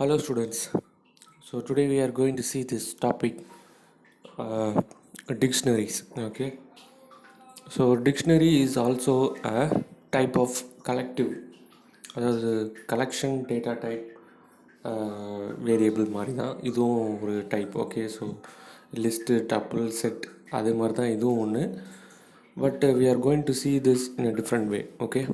Hello, students. So today we are going to see this topic, uh, dictionaries. Okay. So dictionary is also a type of collective, அதாவது collection data type variable மாதிரி தான் இதுவும் ஒரு type. Okay, so list tuple set அதே மாதிரி தான் இதுவும் ஒன்று. But we are going to see this in a different way. Okay,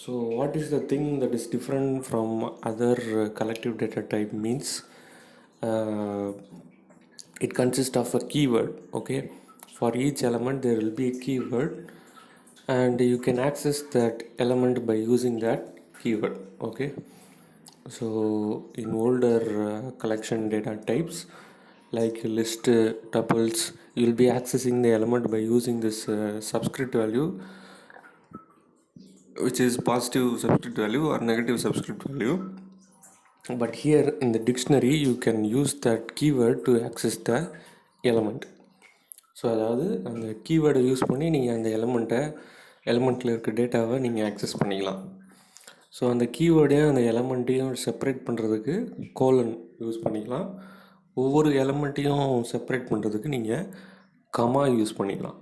so what is the thing that is different from other collective data type means uh, it consists of a keyword. Okay, for each element there will be a keyword and you can access that element by using that keyword. Okay, so in older collection data types like list, tuples, you will be accessing the element by using this subscript value, which is positive subscript value or negative subscript value. But here in the dictionary you can use that keyword to access the element. So அதாவது அந்த கீவேர்டை use பண்ணி நீங்கள் அந்த எலமெண்ட்டில் இருக்க டேட்டாவை நீங்கள் access பண்ணிக்கலாம். So அந்த கீவேர்டையும் அந்த எலமெண்ட்டையும் செப்பரேட் பண்ணுறதுக்கு கோலன் யூஸ் பண்ணிக்கலாம். ஒவ்வொரு எலமெண்ட்டையும் செப்பரேட் பண்ணுறதுக்கு நீங்கள் கமா யூஸ் பண்ணிக்கலாம்.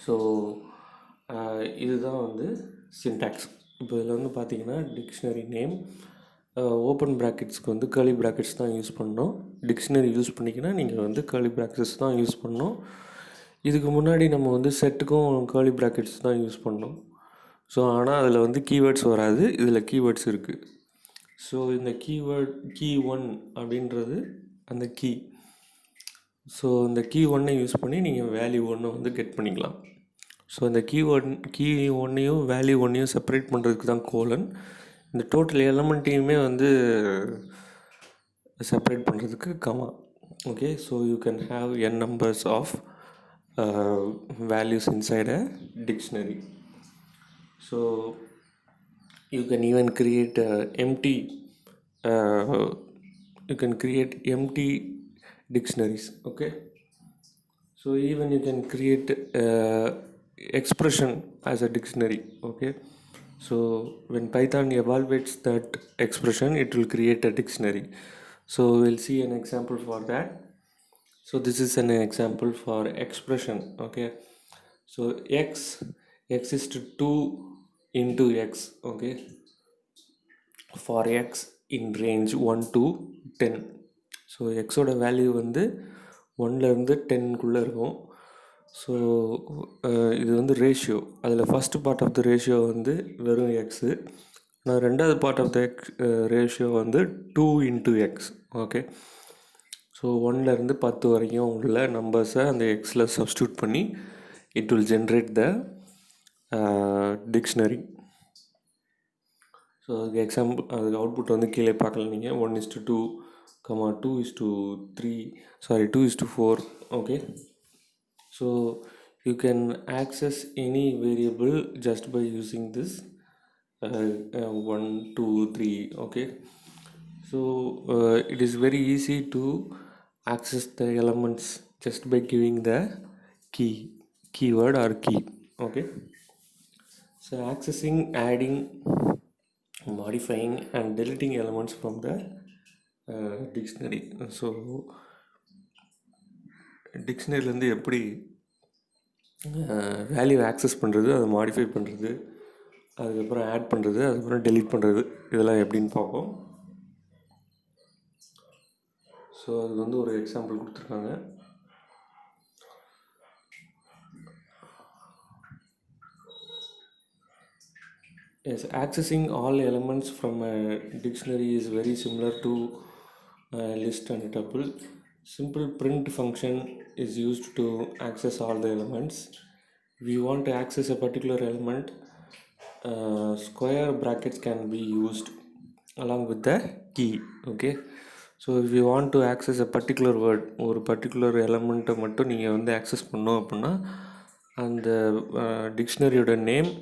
ஸோ இதுதான் வந்து சின்டாக்ஸ். இப்போ இதில் வந்து பார்த்தீங்கன்னா டிக்ஷனரி நேம் ஓப்பன் ப்ராக்கெட்ஸ்க்கு வந்து கர்லி ப்ராக்கெட்ஸ் தான் யூஸ் பண்ணணும். டிக்ஷனரி யூஸ் பண்ணிக்கினா நீங்கள் வந்து கர்லி ப்ராக்கெட்ஸ் தான் யூஸ் பண்ணணும். இதுக்கு முன்னாடி நம்ம வந்து செட்டுக்கும் கர்லி ப்ராக்கெட்ஸ் தான் யூஸ் பண்ணோம். ஸோ ஆனால் அதில் வந்து கீவேர்ட்ஸ் வராது, இதில் கீவேர்ட்ஸ் இருக்குது. ஸோ இந்த கீவேர்ட் கீ 1 அப்படின்றது அந்த கீ. ஸோ இந்த கீ 1 யூஸ் பண்ணி நீங்கள் வேல்யூ 1 வந்து கெட் பண்ணிக்கலாம். ஸோ இந்த கீ 1 வேல்யூ 1 செப்பரேட் பண்ணுறதுக்கு தான் கோலன். இந்த டோட்டல் எலமெண்ட்டையுமே வந்து செப்பரேட் பண்ணுறதுக்கு comma. Okay, so you can have n numbers of values inside a dictionary. So you can even create empty dictionaries. Okay, so even you can create expression as a dictionary. Okay, so when Python evaluates that expression it will create a dictionary. So we'll see an example for that. So this is an example for expression. Okay, so x is to 2 into x. Okay, for x in range 1 to 10. So எக்ஸோட value வந்து 1லேருந்து 10க்குள்ளே இருக்கும். So இது வந்து ratio. அதில் first part of the ratio வந்து வெறும் எக்ஸு. ஆனால் ரெண்டாவது பார்ட் ஆஃப் த ரேஷியோ வந்து 2 into x. ஓகே, ஸோ 1லேருந்து 10 வரைக்கும் உள்ள நம்பர்ஸை அந்த எக்ஸில் சப்ஸ்டியூட் பண்ணி it will generate the dictionary. So அதுக்கு அதுக்கு அவுட்புட் வந்து கீழே பார்க்கலாம் நீங்கள். 1:2, 2:3, 2:4. Okay, so you can access any variable just by using this 1, 2, 3. Okay, so it is very easy to access the elements just by giving the keyword or key. Okay, so accessing, adding, modifying and deleting elements from the dictionary. So டிக்ஷனரிலேருந்து எப்படி value access பண்ணுறது, அதை modify பண்ணுறது, அதுக்கப்புறம் add பண்ணுறது, அதுக்கப்புறம் delete பண்ணுறது, இதெல்லாம் எப்படின்னு பார்ப்போம். ஸோ அதுக்கு வந்து ஒரு எக்ஸாம்பிள் கொடுத்துருக்காங்க. Yes, accessing all elements from a dictionary is very similar to list and tuple. Simple print function is used to access all the elements. If you want to access a particular element, square brackets can be used along with the key. Okay, so if you want to access a particular word, ஒரு particular எலமெண்ட்டை மட்டும் நீங்கள் வந்து access பண்ணோம் அப்படின்னா அந்த டிக்ஷனரியோட name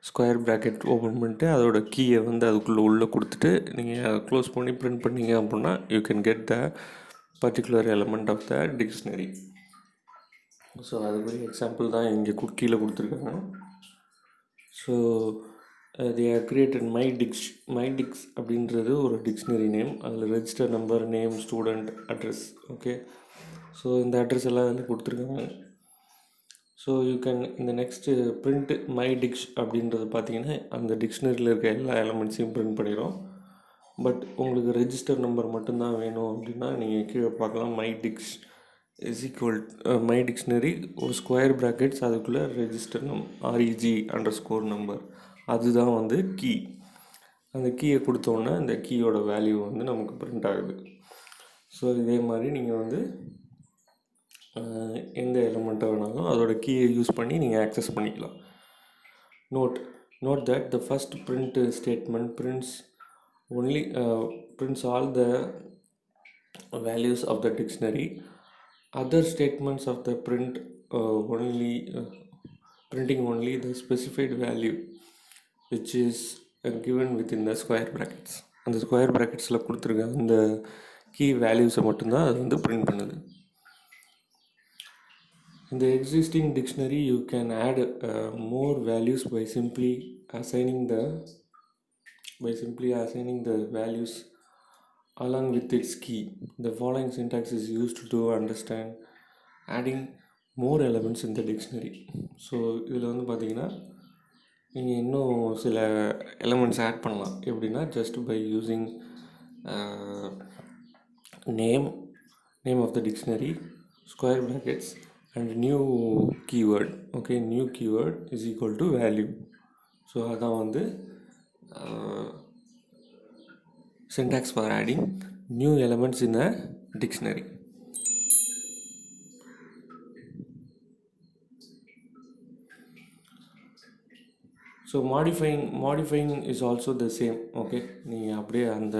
square bracket open பண்ணிட்டு அதோட கீயை வந்து அதுக்குள்ளே உள்ளே கொடுத்துட்டு நீங்கள் க்ளோஸ் பண்ணி பிரிண்ட் பண்ணிங்க அப்படின்னா you can get the particular element of the dictionary. So அதுக்குரிய எக்ஸாம்பிள் தான் இங்கே கீழே கொடுத்துருக்காங்க. So they have created MyDix அப்படின்றது ஒரு டிக்ஷனரி நேம். அதில் register number, name, student, address. Okay, so இந்த அட்ரஸ் எல்லாம் அதில் கொடுத்துருக்காங்க. ஸோ யூ கேன் இந்த நெக்ஸ்ட்டு பிரிண்ட் MyDix அப்படின்றது பார்த்தீங்கன்னா அந்த டிக்ஷனரியில் இருக்க எல்லா எலமெண்ட்ஸையும் பிரிண்ட் பண்ணிடும். பட் உங்களுக்கு ரெஜிஸ்டர் நம்பர் மட்டும்தான் வேணும் அப்படின்னா நீங்கள் கீழே பார்க்கலாம். MyDix is equal my dictionary ஒரு ஸ்கொயர் ப்ராக்கெட்ஸ் அதுக்குள்ளே ரெஜிஸ்டர் REG_நம்பர் அதுதான் வந்து கீ. அந்த கீயை கொடுத்தோன்னே அந்த கீயோட வேல்யூ வந்து நமக்கு பிரிண்ட் ஆகுது. ஸோ இதே மாதிரி நீங்கள் வந்து எந்த எலமெண்ட்டை வேணாலும் அதோட கீயை யூஸ் பண்ணி நீங்கள் ஆக்சஸ் பண்ணிக்கலாம். Note that the first print statement prints all the values of the dictionary. Other statements of the printing only the specified value which is given within the square brackets. அந்த square ப்ராக்கெட்ஸில் கொடுத்துருக்க அந்த key வேல்யூஸை மட்டும்தான் அது வந்து print பண்ணுது. In the existing dictionary you can add more values by simply assigning the values along with its key. The following syntax is used to understand adding more elements in the dictionary. So இதில் வந்து பார்த்தீங்கன்னா நீங்கள் இன்னும் சில elements add பண்ணலாம். எப்படின்னா just by using name of the dictionary, square brackets and new keyword. Okay, new keyword is equal to value. So அதான் வந்து syntax for adding new elements in a dictionary. So modifying is also the same. Okay, நீங்கள் அப்படியே அந்த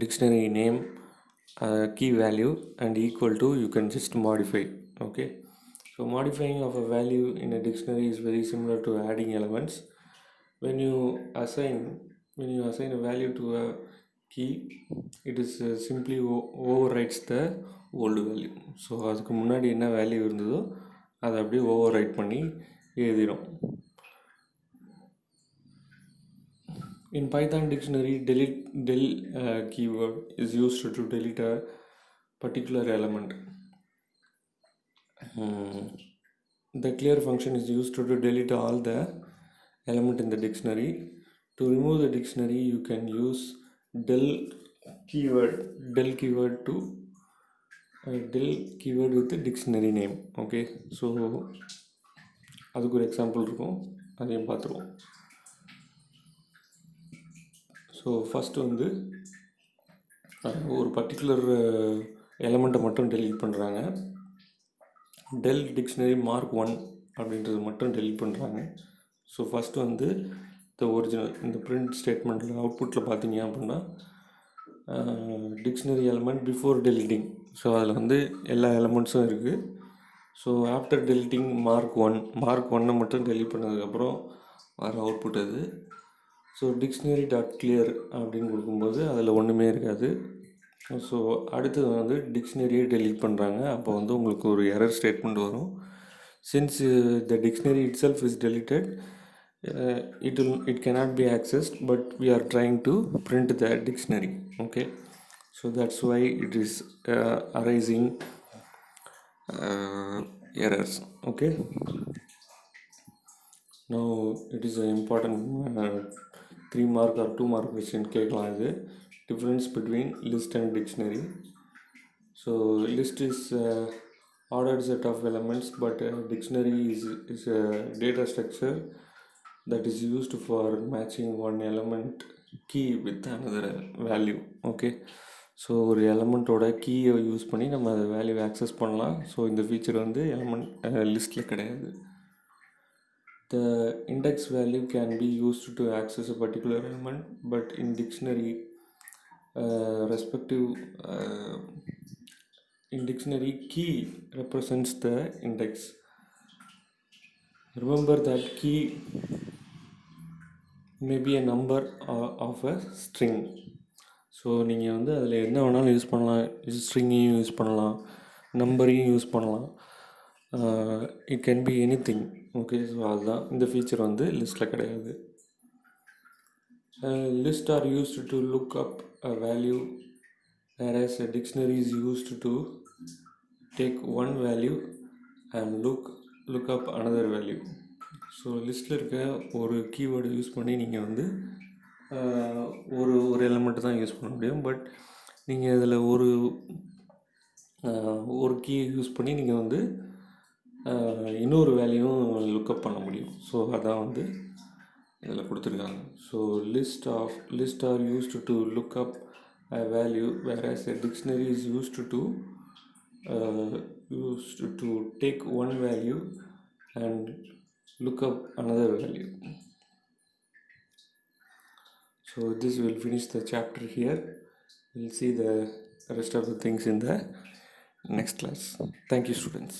dictionary name, key value and equal to you can just modify. Okay, so modifying of a value in a dictionary is very similar to adding elements. When you assign a value to a key, it is simply overwrites the old value. So அதுக்கு முன்னாடி என்ன value இருந்ததோ அதை அப்படியே over right பண்ணி எழுதிடும். In Python dictionary, del keyword is used to delete a particular element. The clear function is used to delete all the element in the dictionary. To remove the dictionary you can use del keyword with the dictionary name. Okay, so அதுக்கு ஒரு example இருக்கும், அதையும் பார்த்துருவோம். So first வந்து ஒரு particular எலமெண்ட்டை மட்டும் delete பண்ணுறாங்க. Del dictionary mark 1 அப்படின்றது மட்டும் டெலீட் பண்ணுறாங்க. ஸோ ஃபஸ்ட்டு வந்து ஒரிஜினல் இந்த பிரிண்ட் ஸ்டேட்மெண்ட்டில் அவுட்புட்டில் பார்த்தீங்க அப்படின்னா dictionary element before deleting. So அதில் வந்து எல்லா எலமெண்ட்ஸும் இருக்குது. ஸோ ஆஃப்டர் டெலிட்டிங் மார்க் 1 மட்டும் டெலிட் பண்ணதுக்கப்புறம் வர அவுட்புட் அது. ஸோ டிக்ஷனரி டாட் கிளியர் அப்படின்னு கொடுக்கும்போது அதில் ஒன்றுமே இருக்காது. ஸோ அடுத்தது வந்து டிக்ஷனரியே டெலீட் பண்ணுறாங்க. அப்போ வந்து உங்களுக்கு ஒரு எரர் ஸ்டேட்மெண்ட் வரும். Since the dictionary it self is deleted, it cannot be accessed, but we are trying to print the dictionary. Okay, so that's why it is arising errors. Okay, now it is an important 3 mark or 2 mark question கேட்கலாம். இது difference between list and dictionary. So list is ordered set of elements, but dictionary is a data structure that is used for matching one element key with another value. Okay, so ஒரு எலமெண்ட்டோட கீயை use பண்ணி நம்ம அதை வேல்யூவை access பண்ணலாம். So இந்த feature வந்து element லிஸ்ட்டில் கிடையாது. The index value can be used to access a particular element, but in dictionary key represents the index. Remember that key may be a number of a string. So நீங்கள் வந்து அதில் என்ன வேணாலும் use பண்ணலாம். ஸ்ட்ரிங்கையும் use பண்ணலாம், நம்பரையும் use பண்ணலாம். It can be any thing. Okay, so அதுதான் இந்த ஃபீச்சர் வந்து லிஸ்ட்டில் கிடையாது. Lists are used to look up a value, whereas a dictionary is used to take one value and look up another value. So லிஸ்ட்டில் இருக்க ஒரு keyword use பண்ணி நீங்கள் வந்து ஒரு ஒரு எலமெண்ட்டு தான் யூஸ் பண்ண முடியும். பட் நீங்கள் இதில் ஒரு கீ யூஸ் பண்ணி நீங்கள் வந்து இன்னொரு வேல்யூவும் லுக்கப் பண்ண முடியும். ஸோ அதான் வந்து இதில் கொடுத்துருக்காங்க. So list R used to look up a value, whereas a dictionary is used to take one value and look up another value. So this will finish the chapter here. We'll see the rest of the things in the next class. Thank you, students.